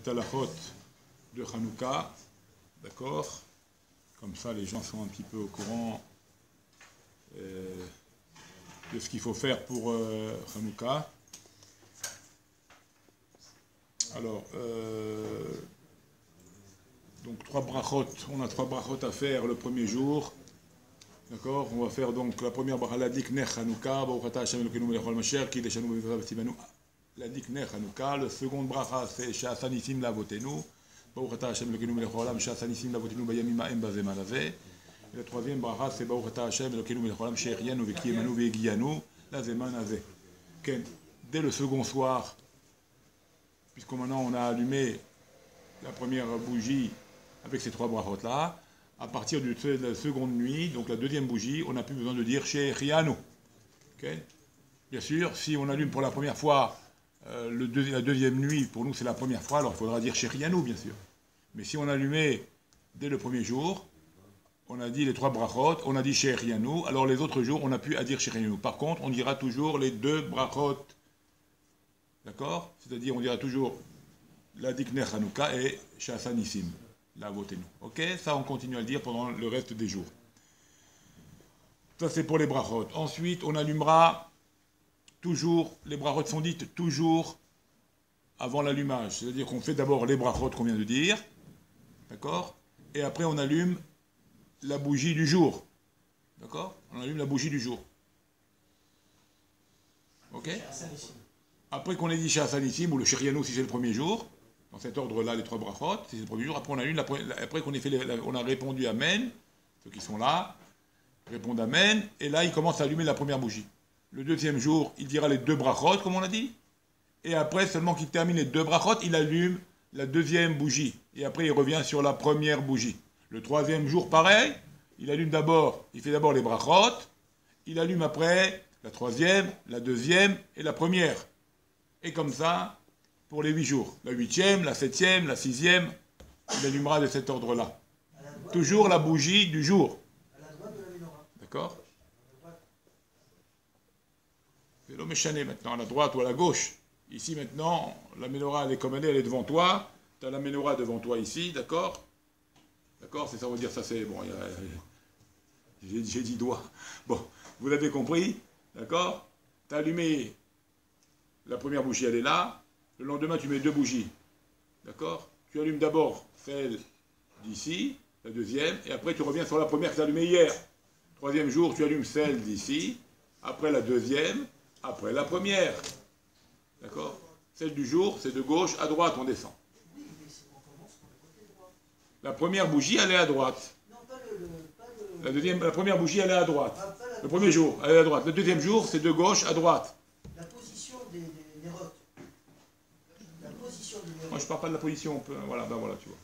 petites halachot de Hanouka, d'accord? Comme ça, les gens sont un petit peu au courant de ce qu'il faut faire pour Hanouka. Alors, donc trois brachot, on a trois brachot à faire le premier jour. D'accord? On va faire donc la première bracha, l'adlik ner Hanouka, Baruch atah Hashem Elokeinu melech haolam asher ki leshanu b'mitzvot v'tzivanu. L'adlik ner Hanouka. Le second bracha, c'est She'asa nisim lavotenu. Baruch atah Hashem Elokeinu melech haolam She'asa nisim lavotenu bayamim ha'em bazman hazeh. Et le troisième bracha, c'est Baruch atah Hashem Elokeinu melech haolam she'echianu v'kiyemanu v'egiyanu lazeman hazeh. Dès le second soir, puisque maintenant on a allumé la première bougie avec ces trois brachot-là, à partir de la seconde nuit, donc la deuxième bougie, on n'a plus besoin de dire she'echianu. Okay? Bien sûr, si on allume pour la première fois la deuxième nuit, pour nous c'est la première fois, alors il faudra dire she'echianu, bien sûr. Mais si on allumait dès le premier jour, on a dit les trois brachot, on a dit she'echianu, alors les autres jours, on n'a plus à dire she'echianu. Par contre, on dira toujours les deux brachot. D'accord? C'est-à-dire, on dira toujours la dikner Hanouka et She'asa nisim. La votez-nous. Ok? Ça, on continue à le dire pendant le reste des jours. Ça, c'est pour les brachot. Ensuite, on allumera toujours, les brachot sont dites toujours avant l'allumage. C'est-à-dire qu'on fait d'abord les brachot qu'on vient de dire. D'accord? Et après, on allume la bougie du jour. D'accord? On allume la bougie du jour. Ok? Après qu'on ait dit She'asa nisim, ou le she'echianu si c'est le premier jour, dans cet ordre-là, les trois brachot, c'est le premier jour. Après, on allume, après qu'on ait fait on a répondu Amen, ceux qui sont là, répondent Amen, et là, il commence à allumer la première bougie. Le deuxième jour, il dira les deux brachot, comme on l'a dit, et après, seulement qu'il termine les deux brachot, il allume la deuxième bougie, et après, il revient sur la première bougie. Le troisième jour, pareil, il allume d'abord, il fait d'abord les brachot, il allume après la troisième, la deuxième et la première. Et comme ça, pour les 8 jours. La 8e, la 7e, la 6e, il allumera de cet ordre-là. Toujours la bougie du jour. D'accord? C'est l'homme échané maintenant, à la droite ou à la gauche. Ici maintenant, la menorah, elle est comme elle est devant toi. Tu as la menorah devant toi ici, d'accord? D'accord? C'est ça, on va dire, ça c'est... Bon, j'ai dit doigt. Bon, vous l'avez compris, d'accord? Tu as allumé la première bougie, elle est là. Le lendemain, tu mets deux bougies. D'accord? Tu allumes d'abord celle d'ici, la deuxième, et après tu reviens sur la première que tu as allumée hier. Troisième jour, tu allumes celle d'ici, après la deuxième, après la première. D'accord? Celle du jour, c'est de gauche à droite, on descend. La première bougie, elle est à droite. La première bougie, elle est à droite. Le premier jour, elle est à droite. Le deuxième jour, c'est de gauche à droite. Moi, je ne parle pas de la position. Voilà, ben voilà, tu vois.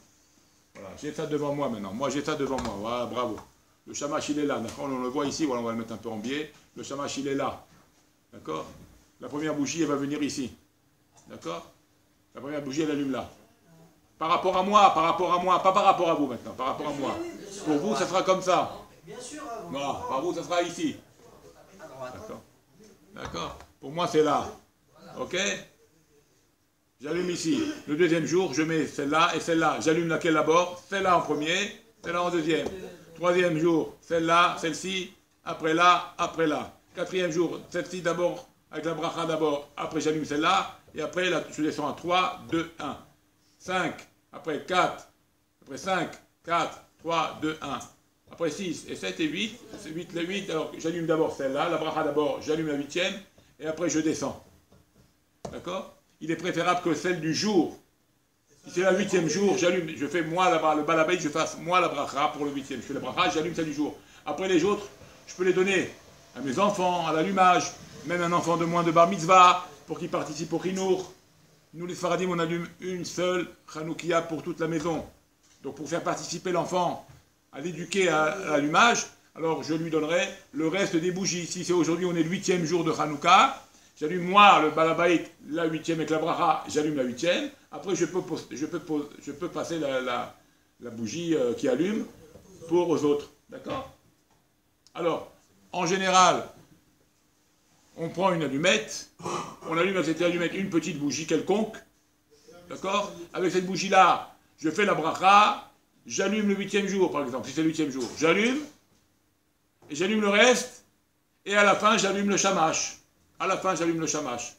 Voilà, j'ai ça devant moi maintenant. Moi, j'ai ça devant moi. Voilà, bravo. Le shamash, il est là. D'accord? On le voit ici. Voilà, on va le mettre un peu en biais. Le shamash, il est là. D'accord? La première bougie, elle va venir ici. D'accord? La première bougie, elle allume là. Par rapport à moi, pas par rapport à vous maintenant. Par rapport à moi. Pour vous, ça sera comme ça. Non, par vous, ça sera ici. D'accord? D'accord? Pour moi, c'est là. Ok? J'allume ici. Le deuxième jour, je mets celle-là et celle-là. J'allume laquelle d'abord? Celle-là en premier, celle-là en deuxième. Troisième jour, celle-là, celle-ci, après là, après là. Quatrième jour, celle-ci d'abord, avec la bracha d'abord. Après, j'allume celle-là. Et après, là, je descends à 3, 2, 1. 5, après 4, après 5, 4, 3, 2, 1. Après 6 et 7 et 8. C'est 8, les 8. Alors, j'allume d'abord celle-là, la bracha d'abord, j'allume la 8e. Et après, je descends. D'accord? Il est préférable que celle du jour. Si c'est la 8e jour, j'allume, je fais moi le balabait, je fasse moi la bracha pour le 8e. Je fais la bracha, j'allume celle du jour. Après les autres, je peux les donner à mes enfants, à l'allumage, même un enfant de moins de bar mitzvah, pour qu'il participe au chinour. Nous les Faradim, on allume une seule chanoukia pour toute la maison. Donc pour faire participer l'enfant, à l'éduquer à l'allumage, alors je lui donnerai le reste des bougies. Si c'est aujourd'hui, on est le 8e jour de Hanouka, j'allume moi le balabait, la 8e avec la bracha, j'allume la 8e. Après, je peux passer la bougie qui allume aux autres. D'accord? Alors, en général, on prend une allumette, on allume avec cette allumette une petite bougie quelconque, D'accord? Avec cette bougie-là, je fais la bracha, j'allume le 8e jour, par exemple, si c'est le 8e jour. J'allume, et j'allume le reste, et à la fin, j'allume le shamash. À la fin, j'allume le shamash.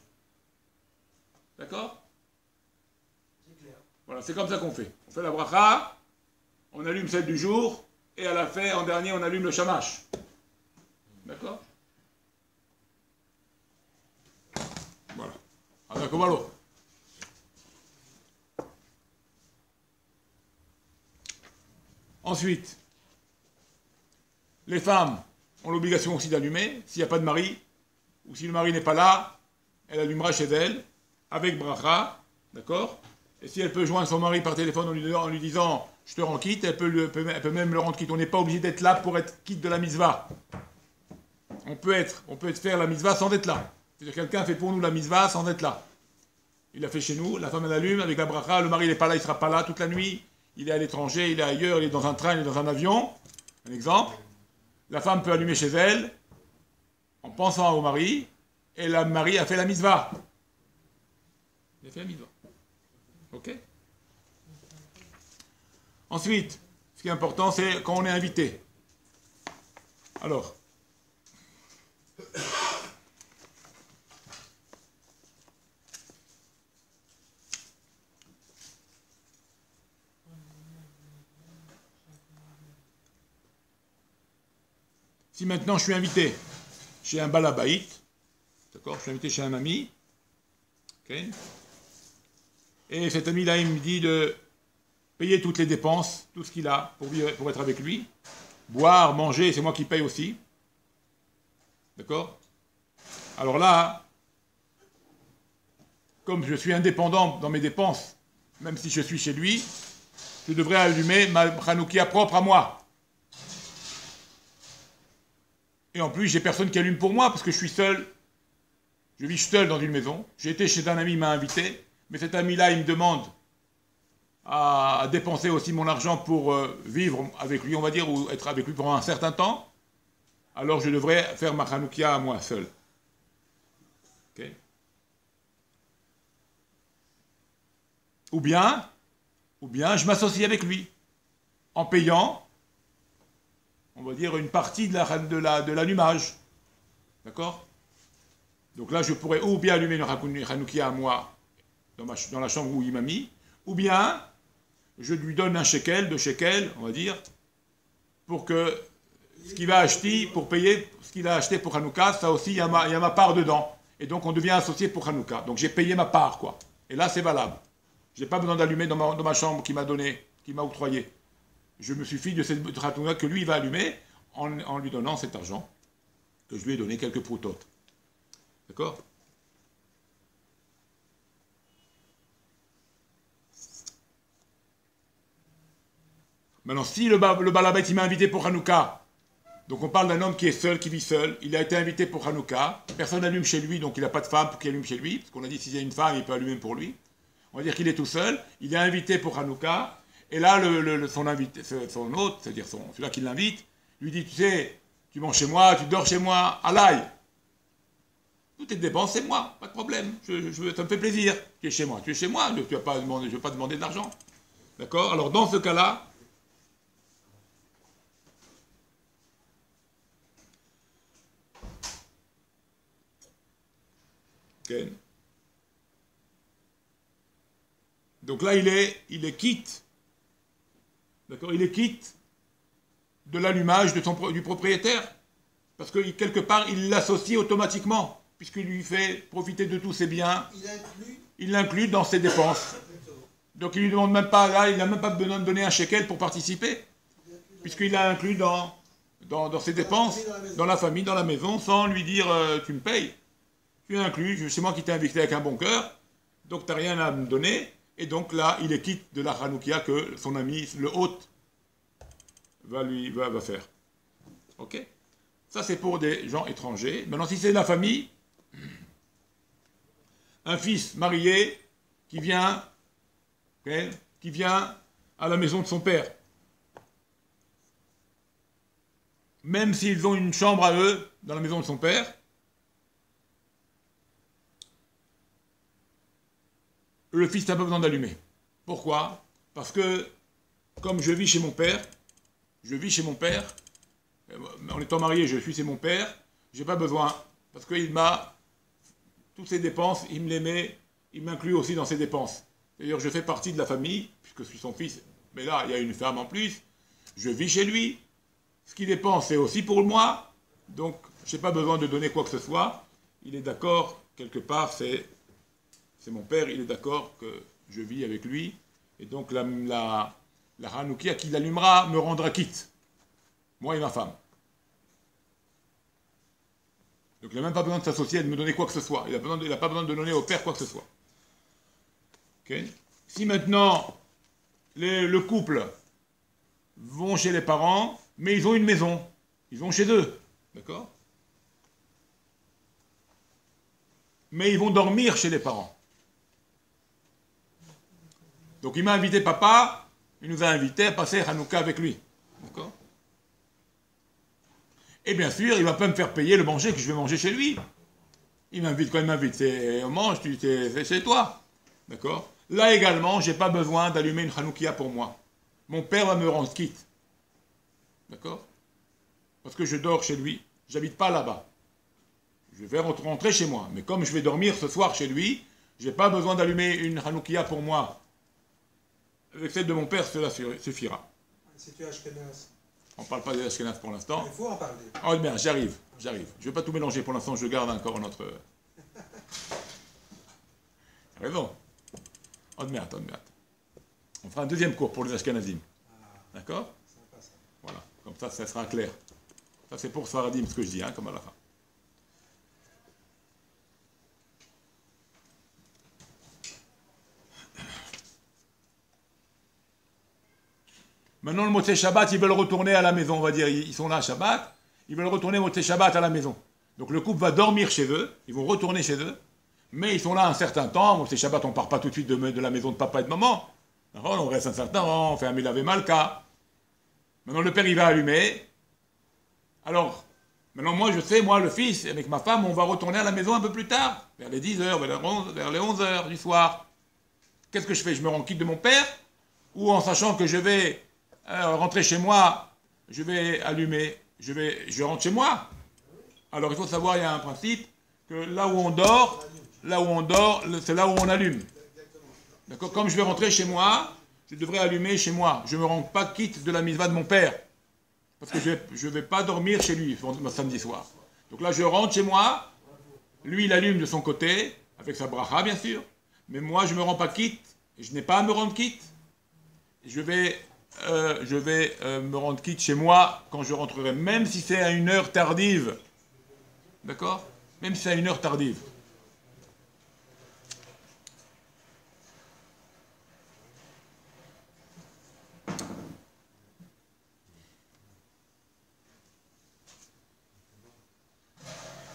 D'accord? Voilà, c'est comme ça qu'on fait. On fait la bracha, on allume celle du jour, et à la fin, en dernier, on allume le shamash. D'accord? Voilà. Alors, comment l'autre? Ensuite, les femmes ont l'obligation aussi d'allumer. S'il n'y a pas de mari, ou si le mari n'est pas là, elle allumera chez elle, avec bracha, d'accord? Et si elle peut joindre son mari par téléphone en lui disant « je te rends quitte », elle peut même le rendre quitte. On n'est pas obligé d'être là pour être quitte de la mitzvah. On peut faire la mitzvah sans être là. C'est-à-dire quelqu'un fait pour nous la mitzvah sans être là. Il l'a fait chez nous, la femme elle allume avec la bracha, le mari n'est pas là, il ne sera pas là toute la nuit, il est à l'étranger, il est ailleurs, il est dans un train, il est dans un avion. Un exemple. La femme peut allumer chez elle, en pensant au mari, et le mari a fait la mitzvah. Il a fait la mitzvah. Ok? Ensuite, ce qui est important, c'est quand on est invité. Alors, si maintenant je suis invité chez un balabaït, d'accord, je suis invité chez un ami, ok, et cet ami-là, il me dit de payer toutes les dépenses, tout ce qu'il a pour être avec lui, boire, manger, c'est moi qui paye aussi, d'accord? Alors là, comme je suis indépendant dans mes dépenses, même si je suis chez lui, je devrais allumer ma Hanoukia propre à moi. Et en plus, j'ai personne qui allume pour moi, parce que je suis seul. Je vis seul dans une maison. J'ai été chez un ami, il m'a invité, mais cet ami-là, il me demande à dépenser aussi mon argent pour vivre avec lui, on va dire, ou être avec lui pendant un certain temps. Alors je devrais faire ma Hanoukia à moi seul. Okay. Ou bien, je m'associe avec lui, en payant, on va dire, une partie de l'allumage. D'accord? Donc là, je pourrais ou bien allumer une Hanoukia à moi, dans la chambre où il m'a mis, ou bien, je lui donne un shekel, 2 shekels, on va dire, pour que ce qu'il va acheter, pour payer ce qu'il a acheté pour Hanouka, ça aussi, il y a ma part dedans. Et donc, on devient associé pour Hanouka. Donc, j'ai payé ma part, quoi. Et là, c'est valable. Je n'ai pas besoin d'allumer dans ma chambre qu'il m'a donné, qu'il m'a octroyé. Je me suffis de cette Hanouka que lui, il va allumer en lui donnant cet argent que je lui ai donné quelques proutotes. D'accord? Maintenant, si le balabait, il m'a invité pour Hanouka, donc on parle d'un homme qui est seul, qui vit seul, il a été invité pour Hanouka, personne n'allume chez lui, donc il n'a pas de femme pour qu'il allume chez lui, parce qu'on a dit s'il y a une femme, il peut allumer pour lui. On va dire qu'il est tout seul, il est invité pour Hanouka, et là, son hôte, c'est-à-dire celui-là qui l'invite, lui dit, tu sais, tu manges chez moi, tu dors chez moi, à l'ail. Toutes tes dépenses, c'est moi, pas de problème, ça me fait plaisir. Tu es chez moi, je ne vais pas demander d'argent. D'accord? Alors dans ce cas-là, okay. Donc là, il est quitte. D'accord? Il est quitte de l'allumage du propriétaire. Parce que quelque part, il l'associe automatiquement, puisqu'il lui fait profiter de tous ses biens. Il l'inclut dans ses dépenses. Donc il ne lui demande même pas, là, il n'a même pas besoin de donner un shekel pour participer, puisqu'il l'a inclus dans ses dépenses, dans la famille, dans la maison, sans lui dire tu me payes. Tu es inclus, c'est moi qui t'ai invité avec un bon cœur, donc tu n'as rien à me donner, et donc là, il est quitte de la Hanoukia que son ami, le hôte, va faire. Ok? Ça, c'est pour des gens étrangers. Maintenant, si c'est la famille, un fils marié qui vient à la maison de son père, même s'ils ont une chambre à eux dans la maison de son père, le fils n'a pas besoin d'allumer. Pourquoi? Parce que, comme je vis chez mon père, en étant marié, je suis chez mon père, j'ai pas besoin, parce qu'il m'a, toutes ses dépenses, il me les met, il m'inclut aussi dans ses dépenses. D'ailleurs, je fais partie de la famille, puisque je suis son fils, mais là, il y a une femme en plus, je vis chez lui, ce qu'il dépense, c'est aussi pour moi, donc je n'ai pas besoin de donner quoi que ce soit, il est d'accord, quelque part, c'est mon père, il est d'accord que je vis avec lui, et donc la Hanoukia qui l'allumera me rendra quitte, moi et ma femme. Donc il n'a même pas besoin de s'associer, de me donner quoi que ce soit. Il n'a pas besoin de donner au père quoi que ce soit. Okay. Si maintenant le couple vont chez les parents, mais ils ont une maison, ils vont chez eux, d'accord? Mais ils vont dormir chez les parents. Donc il m'a invité papa, il nous a invités à passer Hanouka avec lui, d'accord? Et bien sûr, il ne va pas me faire payer le manger que je vais manger chez lui. Il m'invite, quand il m'invite, c'est on mange, c'est chez toi. D'accord? Là également, je n'ai pas besoin d'allumer une Hanoukia pour moi. Mon père va me rendre quitte. D'accord? Parce que je dors chez lui. Je n'habite pas là-bas. Je vais rentrer chez moi. Mais comme je vais dormir ce soir chez lui, je n'ai pas besoin d'allumer une Hanoukia pour moi. Avec celle de mon père, cela suffira. Si tu es Ashkenaz. On ne parle pas des Ashkenaz pour l'instant. Il faut en parler. Oh bien, j'arrive. Je ne vais pas tout mélanger pour l'instant, je garde encore notre... T'as raison. Oh merde. On fera un deuxième cours pour les Ashkenazim. D'accord? Voilà, comme ça sera clair. Ça c'est pour Sfaradim ce que je dis, hein, comme à la fin. Maintenant, le Motzei Shabbat, ils veulent retourner à la maison, on va dire. Ils sont là à Shabbat, ils veulent retourner Motzei Shabbat à la maison. Donc le couple va dormir chez eux, ils vont retourner chez eux, mais ils sont là un certain temps. Motzei Shabbat, on ne part pas tout de suite de la maison de papa et de maman. On reste un certain temps, on fait un Milavé Malka. Maintenant, le père, il va allumer. Alors, maintenant, moi, je sais, moi, le fils, avec ma femme, on va retourner à la maison un peu plus tard, vers les 10 heures, vers les 11 heures du soir. Qu'est-ce que je fais? Je me rends quitte de mon père, ou en sachant que je vais rentrer chez moi, je vais allumer, je rentre chez moi. Alors il faut savoir, il y a un principe, que là où on dort, c'est là où on allume. D'accord? Comme je vais rentrer chez moi, je devrais allumer chez moi. Je ne me rends pas quitte de la mitzvah de mon père. Parce que je ne vais pas dormir chez lui samedi soir. Donc là, je rentre chez moi, lui il allume de son côté, avec sa bracha bien sûr, mais moi je ne me rends pas quitte, et je n'ai pas à me rendre quitte. Je vais me rendre quitte chez moi quand je rentrerai, même si c'est à une heure tardive. D'accord? Même si c'est à une heure tardive.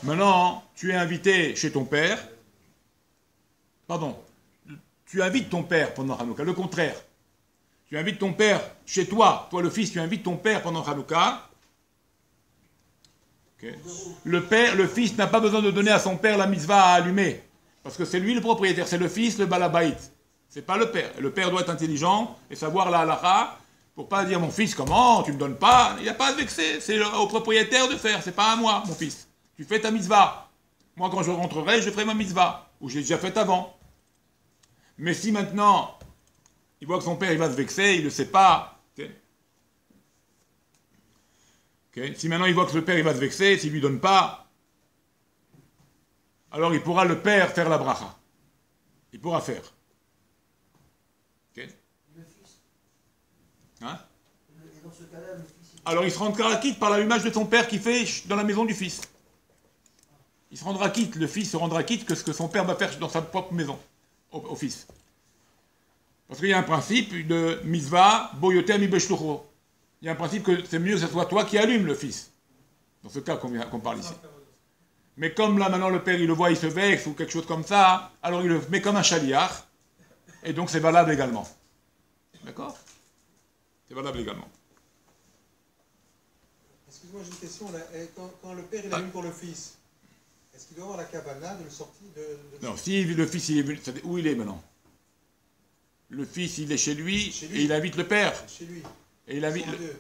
Maintenant, tu es invité chez ton père. Pardon. Tu invites ton père pendant Hanouka. Le contraire. Tu invites ton père chez toi. Toi, le fils, tu invites ton père pendant Hanouka. Okay. Le fils n'a pas besoin de donner à son père la mitzvah à allumer. Parce que c'est lui le propriétaire. C'est le fils, le balabait. C'est pas le père. Le père doit être intelligent et savoir la halakha pour pas dire mon fils, comment, tu me donnes pas. Il n'y a pas à se vexer. C'est au propriétaire de faire. C'est pas à moi, mon fils. Tu fais ta mitzvah. Moi, quand je rentrerai, je ferai ma mitzvah. Ou j'ai déjà fait avant. Mais si maintenant, il voit que son père il va se vexer, il ne le sait pas. Okay. Si maintenant il voit que le père il va se vexer, s'il ne lui donne pas, alors il pourra le père faire la bracha. Il pourra faire. Okay. Le fils. Hein? Et dans ce cas-là, le fils. Alors il se rendra quitte par l'allumage de son père qui fait dans la maison du fils. Il se rendra quitte, le fils se rendra quitte que ce que son père va faire dans sa propre maison, au fils. Parce qu'il y a un principe de mitzvah, boyoter mi beshlucho. Il y a un principe que c'est mieux que ce soit toi qui allume le fils. Dans ce cas qu'on parle ici. Mais comme là maintenant le père il le voit, il se vexe ou quelque chose comme ça, alors il le met comme un chaliach, et donc c'est valable également. D'accord? C'est valable également. Excuse-moi, j'ai une question là. Quand le père il allume pour le fils, est-ce qu'il doit avoir la kavana de le sortir de Non, si le fils il est venu, où il est maintenant? Le fils, il est chez lui, Chez lui. et il invite le père. Chez lui. Et il Ils invite... sont à deux.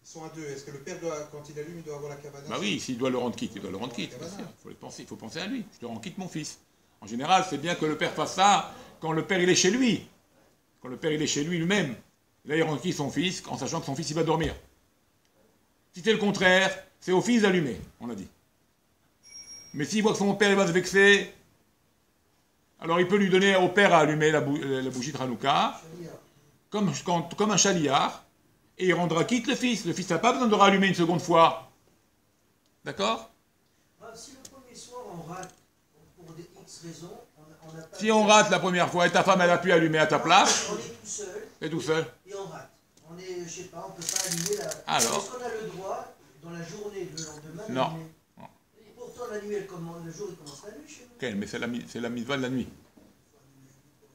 Ils sont à deux. Est-ce que le père, doit, quand il allume, il doit avoir la cabane? Bah oui, s'il doit le rendre quitte, il doit le rendre quitte. Bien sûr. Il faut penser à lui. Je te rends quitte mon fils. En général, c'est bien que le père fasse ça quand le père il est chez lui. Quand le père il est chez lui-même. Là, il rend quitte son fils en sachant que son fils il va dormir. Si c'est le contraire, c'est au fils d'allumer, on a dit. Mais s'il voit que son père il va se vexer, alors il peut lui donner au père à allumer la bougie de Hanouka, comme un chaliard, et il rendra quitte le fils. Le fils n'a pas besoin de rallumer une seconde fois. D'accord? Ah, si le premier soir on rate pour des X raisons, on n'a pas. Si on rate la première fois et ta femme elle a pu allumer à ta place, On est tout seul. t'es tout seul. Et on rate. On est, je sais pas, on peut pas allumer la. Alors? Est-ce qu'on a le droit, dans la journée, le lendemain, Non. d'allumer? Pourtant, la nuit, elle commence, le jour, il commence la nuit chez nous. Ok, mais c'est la mitzvah de la nuit.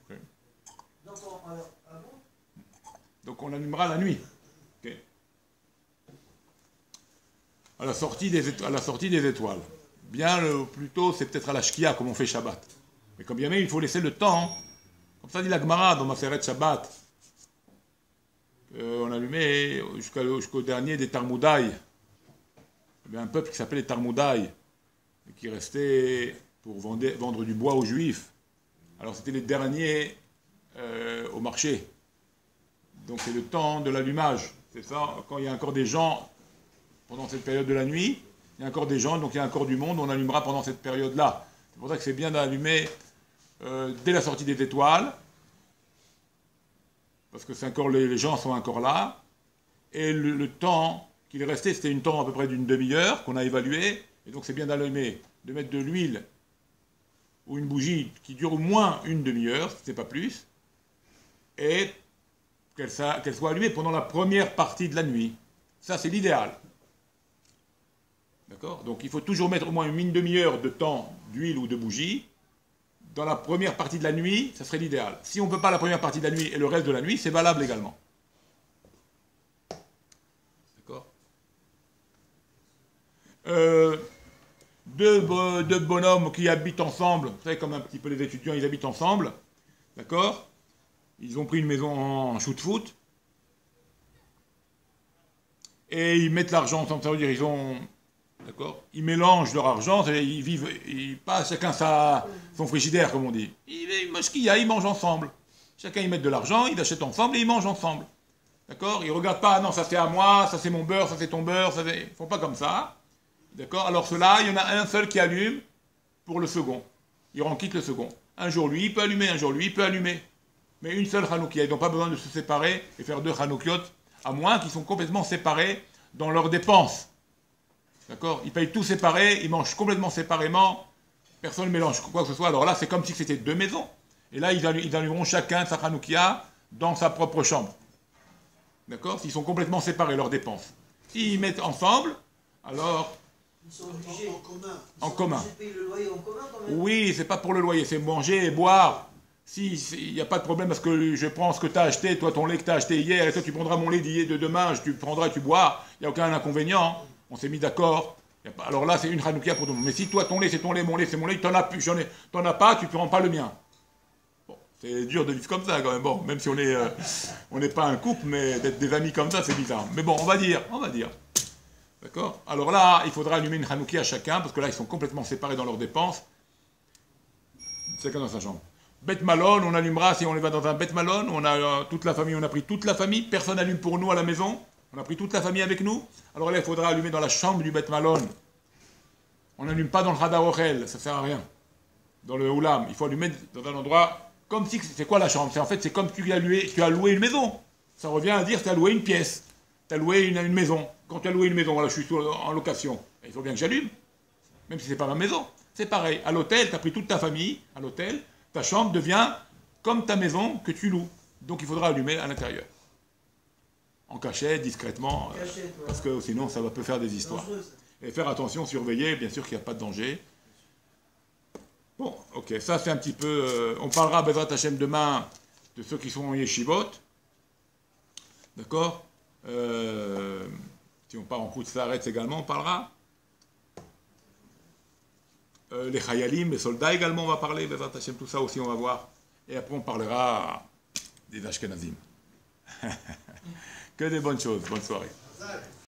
Okay. Donc, alors, ah bon? Donc on allumera la nuit. Okay. À la sortie des étoiles. Bien plutôt, c'est peut-être à la Shkia, comme on fait Shabbat. Mais comme bien même, il faut laisser le temps. Comme ça dit la Gemara dans ma Maseret Shabbat. On allumait jusqu'au dernier des Tarmoudaï. Il y avait un peuple qui s'appelait les Tarmoudaï, qui restait pour vendre du bois aux Juifs. Alors c'était les derniers au marché. Donc c'est le temps de l'allumage. C'est ça, quand il y a encore des gens, pendant cette période de la nuit, il y a encore des gens, donc il y a encore du monde, on allumera pendant cette période-là. C'est pour ça que c'est bien d'allumer dès la sortie des étoiles, parce que c'est encore, les gens sont encore là, et le temps qu'il restait, c'était un temps à peu près d'une demi-heure qu'on a évalué, et donc c'est bien d'allumer, de mettre de l'huile ou une bougie qui dure au moins une demi-heure, si ce n'est pas plus, et qu'elle soit allumée pendant la première partie de la nuit. Ça, c'est l'idéal. D'accord? Donc il faut toujours mettre au moins une demi-heure de temps d'huile ou de bougie. Dans la première partie de la nuit, ça serait l'idéal. Si on ne peut pas la première partie de la nuit et le reste de la nuit, c'est valable également. D'accord? Deux bonhommes qui habitent ensemble, vous savez, comme un petit peu les étudiants, ils habitent ensemble. D'accord? Ils ont pris une maison en shoot-foot. Et ils mettent l'argent ensemble, ça veut dire ils ont... D'accord? Ils mélangent leur argent, ils vivent, pas chacun son frigidaire, comme on dit. Ils mangent ensemble. Chacun, ils mettent de l'argent, ils achètent ensemble et ils mangent ensemble. D'accord? Ils ne regardent pas, non, ça c'est à moi, ça c'est mon beurre, ça c'est ton beurre, ils ne font pas comme ça. D'accord? Alors cela, il y en a un seul qui allume pour le second. Il rend quitte le second. Un jour lui, il peut allumer, un jour lui, il peut allumer. Mais une seule Hanoukia. Ils n'ont pas besoin de se séparer et faire deux Hanoukiot, à moins qu'ils soient complètement séparés dans leurs dépenses. D'accord? Ils payent tout séparés, ils mangent complètement séparément, personne ne mélange quoi que ce soit. Alors là, c'est comme si c'était deux maisons. Et là, ils allumeront chacun sa Hanoukia dans sa propre chambre. D'accord? S'ils sont complètement séparés, leurs dépenses. S'ils mettent ensemble, alors... Ils sont obligés. En commun. Ils sont En commun. obligés de payer le loyer en commun quand même. Oui, c'est pas pour le loyer, c'est manger et boire. Il n'y a pas de problème parce que je prends ce que tu as acheté, toi ton lait que tu as acheté hier, et toi tu prendras mon lait de demain, tu prendras et tu bois, il n'y a aucun inconvénient, on s'est mis d'accord. Alors là c'est une Hanoukia pour tout le monde. Mais si toi ton lait c'est ton lait, mon lait c'est mon lait, t'en as plus, t'en as pas, tu ne prends pas le mien. Bon, c'est dur de vivre comme ça quand même, bon, même si on n'est pas un couple, mais d'être des amis comme ça c'est bizarre. Mais bon, on va dire. D'accord? Alors là, il faudra allumer une Hanoukia à chacun, parce que là ils sont complètement séparés dans leurs dépenses, chacun dans sa chambre. Beth Malone, on allumera si on va dans un Beth Malone, on a toute la famille, on a pris toute la famille, personne n'allume pour nous à la maison, on a pris toute la famille avec nous, alors là il faudra allumer dans la chambre du Beth Malone. On n'allume pas dans le Hadar Ochel, ça sert à rien. Dans le Oulam, il faut allumer dans un endroit, comme si, c'est quoi la chambre? C'est comme si tu as loué une maison. Ça revient à dire que tu as loué une pièce, tu as loué une maison. Quand tu as loué une maison, voilà, je suis en location, il faut bien que j'allume, même si c'est pas ma maison. C'est pareil, à l'hôtel, tu as pris toute ta famille, à l'hôtel, ta chambre devient comme ta maison que tu loues. Donc il faudra allumer à l'intérieur. En cachette, discrètement, parce que sinon ça peut faire des histoires. Et faire attention, surveiller, bien sûr qu'il n'y a pas de danger. Bon, ok, ça c'est un petit peu... on parlera, Bezrat Hashem, demain de ceux qui sont en yeshivot. D'accord? Si on part en coup de Saaretz également, on parlera. Les Chayalim, les soldats également, on va parler, Bezrat Hashem, tout ça aussi on va voir. Et après on parlera des Ashkenazim. Que des bonnes choses. Bonne soirée.